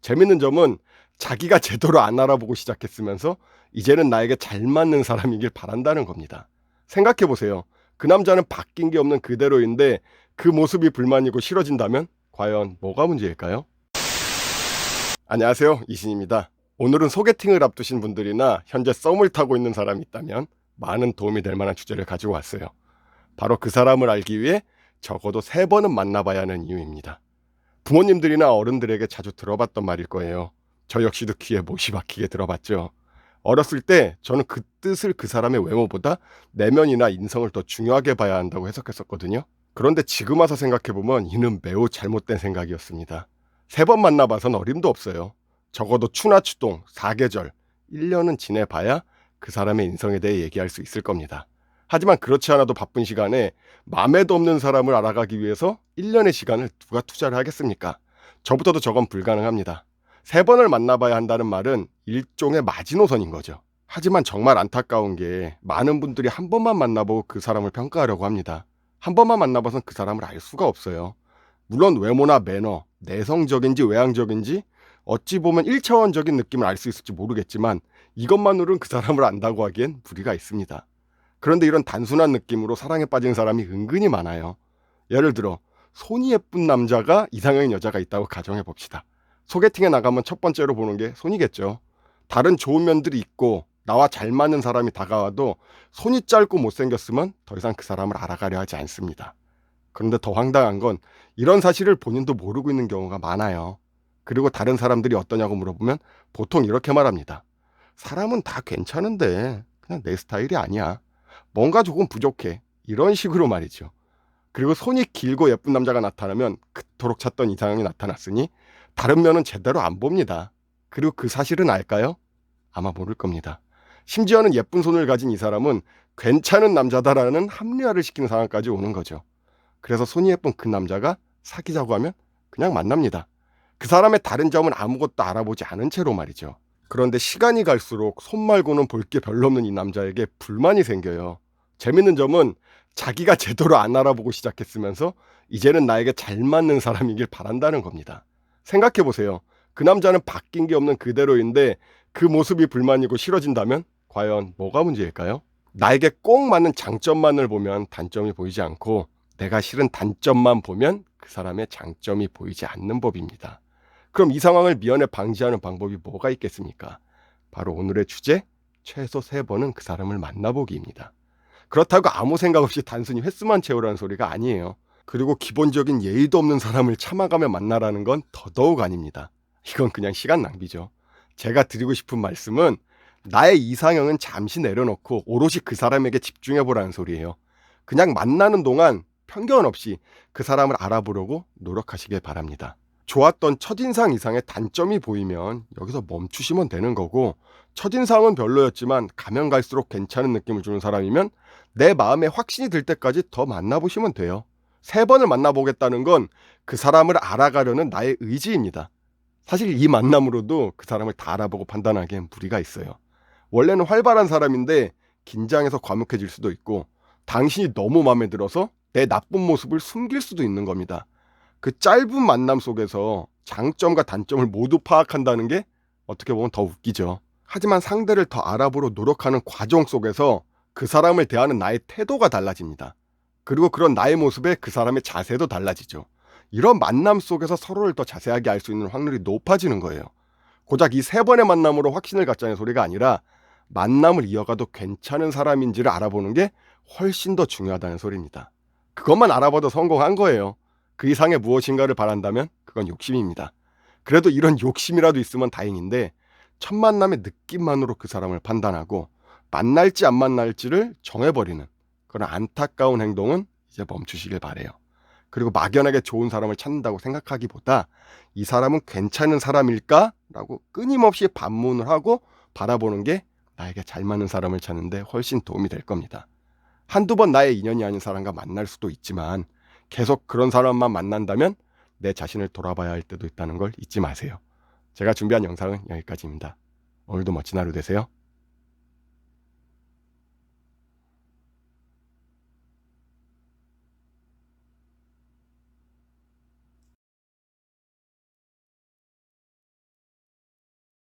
재밌는 점은 자기가 제대로 안 알아보고 시작했으면서 이제는 나에게 잘 맞는 사람이길 바란다는 겁니다. 생각해 보세요. 그 남자는 바뀐 게 없는 그대로인데 그 모습이 불만이고 싫어진다면 과연 뭐가 문제일까요? 안녕하세요, 이신입니다. 오늘은 소개팅을 앞두신 분들이나 현재 썸을 타고 있는 사람이 있다면 많은 도움이 될 만한 주제를 가지고 왔어요. 바로 그 사람을 알기 위해 적어도 3번은 만나봐야 하는 이유입니다. 부모님들이나 어른들에게 자주 들어봤던 말일 거예요. 저 역시도 귀에 못이 박히게 들어봤죠. 어렸을 때 저는 그 뜻을 그 사람의 외모보다 내면이나 인성을 더 중요하게 봐야 한다고 해석했었거든요. 그런데 지금 와서 생각해보면 이는 매우 잘못된 생각이었습니다. 3번 만나봐선 어림도 없어요. 적어도 추나 추동, 사계절, 1년은 지내봐야 그 사람의 인성에 대해 얘기할 수 있을 겁니다. 하지만 그렇지 않아도 바쁜 시간에 맘에도 없는 사람을 알아가기 위해서 1년의 시간을 누가 투자를 하겠습니까? 저부터도 저건 불가능합니다. 3번을 만나봐야 한다는 말은 일종의 마지노선인 거죠. 하지만 정말 안타까운 게 많은 분들이 한 번만 만나보고 그 사람을 평가하려고 합니다. 한 번만 만나봐선 그 사람을 알 수가 없어요. 물론 외모나 매너, 내성적인지 외향적인지 어찌 보면 1차원적인 느낌을 알 수 있을지 모르겠지만 이것만으로는 그 사람을 안다고 하기엔 무리가 있습니다. 그런데 이런 단순한 느낌으로 사랑에 빠진 사람이 은근히 많아요. 예를 들어 손이 예쁜 남자가 이상형인 여자가 있다고 가정해 봅시다. 소개팅에 나가면 첫 번째로 보는 게 손이겠죠. 다른 좋은 면들이 있고 나와 잘 맞는 사람이 다가와도 손이 짧고 못생겼으면 더 이상 그 사람을 알아가려 하지 않습니다. 그런데 더 황당한 건 이런 사실을 본인도 모르고 있는 경우가 많아요. 그리고 다른 사람들이 어떠냐고 물어보면 보통 이렇게 말합니다. 사람은 다 괜찮은데 그냥 내 스타일이 아니야. 뭔가 조금 부족해. 이런 식으로 말이죠. 그리고 손이 길고 예쁜 남자가 나타나면 그토록 찾던 이상형이 나타났으니 다른 면은 제대로 안 봅니다. 그리고 그 사실은 알까요? 아마 모를 겁니다. 심지어는 예쁜 손을 가진 이 사람은 괜찮은 남자다라는 합리화를 시키는 상황까지 오는 거죠. 그래서 손이 예쁜 그 남자가 사귀자고 하면 그냥 만납니다. 그 사람의 다른 점은 아무것도 알아보지 않은 채로 말이죠. 그런데 시간이 갈수록 손 말고는 볼 게 별로 없는 이 남자에게 불만이 생겨요. 재밌는 점은 자기가 제대로 안 알아보고 시작했으면서 이제는 나에게 잘 맞는 사람이길 바란다는 겁니다. 생각해보세요. 그 남자는 바뀐 게 없는 그대로인데 그 모습이 불만이고 싫어진다면 과연 뭐가 문제일까요? 나에게 꼭 맞는 장점만을 보면 단점이 보이지 않고 내가 싫은 단점만 보면 그 사람의 장점이 보이지 않는 법입니다. 그럼 이 상황을 미연에 방지하는 방법이 뭐가 있겠습니까? 바로 오늘의 주제, 최소 3번은 그 사람을 만나보기입니다. 그렇다고 아무 생각 없이 단순히 횟수만 채우라는 소리가 아니에요. 그리고 기본적인 예의도 없는 사람을 참아가며 만나라는 건 더더욱 아닙니다. 이건 그냥 시간 낭비죠. 제가 드리고 싶은 말씀은 나의 이상형은 잠시 내려놓고 오롯이 그 사람에게 집중해보라는 소리예요. 그냥 만나는 동안 편견 없이 그 사람을 알아보려고 노력하시길 바랍니다. 좋았던 첫인상 이상의 단점이 보이면 여기서 멈추시면 되는 거고, 첫인상은 별로였지만 가면 갈수록 괜찮은 느낌을 주는 사람이면 내 마음에 확신이 들 때까지 더 만나보시면 돼요. 3번을 만나보겠다는 건 그 사람을 알아가려는 나의 의지입니다. 사실 이 만남으로도 그 사람을 다 알아보고 판단하기엔 무리가 있어요. 원래는 활발한 사람인데 긴장해서 과묵해질 수도 있고, 당신이 너무 마음에 들어서 내 나쁜 모습을 숨길 수도 있는 겁니다. 그 짧은 만남 속에서 장점과 단점을 모두 파악한다는 게 어떻게 보면 더 웃기죠. 하지만 상대를 더 알아보려 노력하는 과정 속에서 그 사람을 대하는 나의 태도가 달라집니다. 그리고 그런 나의 모습에 그 사람의 자세도 달라지죠. 이런 만남 속에서 서로를 더 자세하게 알 수 있는 확률이 높아지는 거예요. 고작 이 3번의 만남으로 확신을 갖자는 소리가 아니라 만남을 이어가도 괜찮은 사람인지를 알아보는 게 훨씬 더 중요하다는 소리입니다. 그것만 알아봐도 성공한 거예요. 그 이상의 무엇인가를 바란다면 그건 욕심입니다. 그래도 이런 욕심이라도 있으면 다행인데 첫 만남의 느낌만으로 그 사람을 판단하고 만날지 안 만날지를 정해버리는 그런 안타까운 행동은 이제 멈추시길 바래요. 그리고 막연하게 좋은 사람을 찾는다고 생각하기보다 이 사람은 괜찮은 사람일까? 라고 끊임없이 반문을 하고 바라보는 게 나에게 잘 맞는 사람을 찾는데 훨씬 도움이 될 겁니다. 한두 번 나의 인연이 아닌 사람과 만날 수도 있지만 계속 그런 사람만 만난다면 내 자신을 돌아봐야 할 때도 있다는 걸 잊지 마세요. 제가 준비한 영상은 여기까지입니다. 오늘도 멋진 하루 되세요.